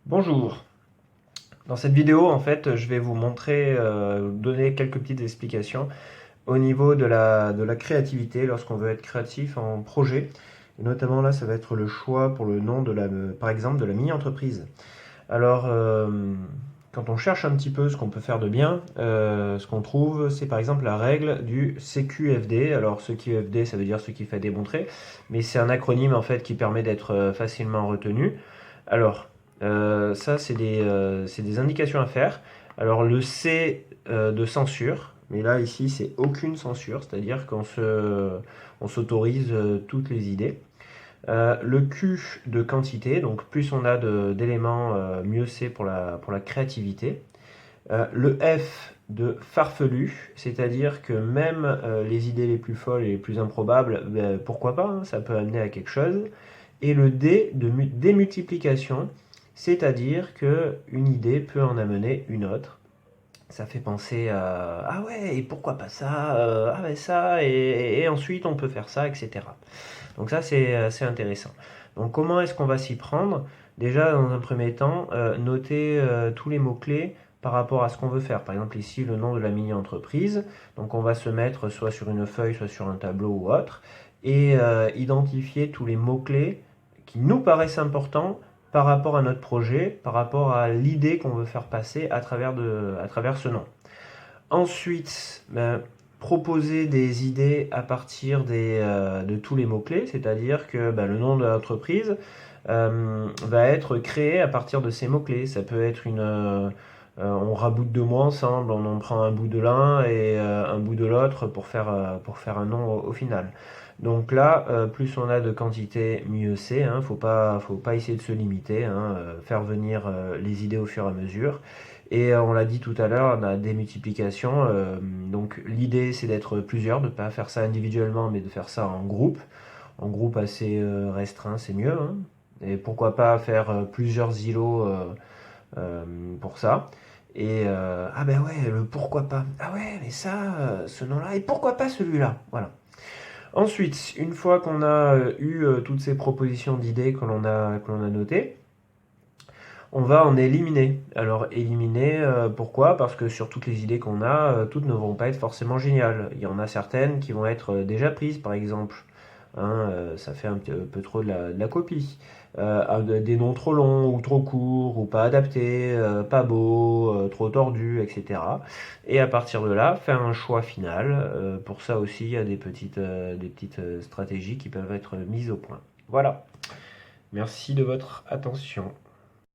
Bonjour. Dans cette vidéo, en fait, je vais vous montrer, donner quelques petites explications au niveau de la créativité lorsqu'on veut être créatif en projet. Et notamment là, ça va être le choix pour le nom par exemple, de la mini-entreprise. Alors, quand on cherche un petit peu ce qu'on peut faire de bien, ce qu'on trouve, c'est par exemple la règle du CQFD. Alors, CQFD, ça veut dire ce qui fait démontrer, mais c'est un acronyme en fait qui permet d'être facilement retenu. Alors, ça, c'est des indications à faire. Alors, le C de censure, mais là, ici, c'est aucune censure, c'est-à-dire on s'autorise toutes les idées. Le Q de quantité, donc plus on a d'éléments, mieux c'est pour la créativité. Le F de farfelu, c'est-à-dire que même les idées les plus folles et les plus improbables, ben, pourquoi pas, hein, ça peut amener à quelque chose. Et le D de démultiplication, c'est-à-dire qu'une idée peut en amener une autre. Ça fait penser à ah ouais, et pourquoi pas ça, ah ben ça, et ensuite on peut faire ça, etc. Donc ça, c'est assez intéressant. Donc comment est-ce qu'on va s'y prendre? Déjà, dans un premier temps, noter tous les mots-clés par rapport à ce qu'on veut faire. Par exemple, ici, le nom de la mini-entreprise. Donc on va se mettre soit sur une feuille, soit sur un tableau ou autre, et identifier tous les mots-clés qui nous paraissent importants par rapport à notre projet, par rapport à l'idée qu'on veut faire passer à travers ce nom. Ensuite, ben, proposer des idées à partir de tous les mots-clés, c'est-à-dire que ben, le nom de l'entreprise va être créé à partir de ces mots-clés. Ça peut être on raboute deux mots ensemble, on en prend un bout de l'un et un bout de l'autre pour faire un nom au final. Donc là, plus on a de quantité, mieux c'est. Hein. Faut pas essayer de se limiter, hein, faire venir les idées au fur et à mesure. Et on l'a dit tout à l'heure, on a des multiplications. Donc l'idée, c'est d'être plusieurs, de ne pas faire ça individuellement, mais de faire ça en groupe. En groupe assez restreint, c'est mieux. Hein. Et pourquoi pas faire plusieurs îlots euh, pour ça. Et ah ben ouais, le pourquoi pas. Ah ouais, mais ça, ce nom-là, et pourquoi pas celui-là. Voilà. Ensuite, une fois qu'on a eu toutes ces propositions d'idées que l'on a notées, on va en éliminer. Alors éliminer, pourquoi? Parce que sur toutes les idées qu'on a, toutes ne vont pas être forcément géniales. Il y en a certaines qui vont être déjà prises, par exemple. Hein, ça fait un peu trop de la copie. Des noms trop longs ou trop courts ou pas adaptés, pas beaux, trop tordus, etc. Et à partir de là, faire un choix final. Pour ça aussi, il y a des petites stratégies qui peuvent être mises au point. Voilà. Merci de votre attention.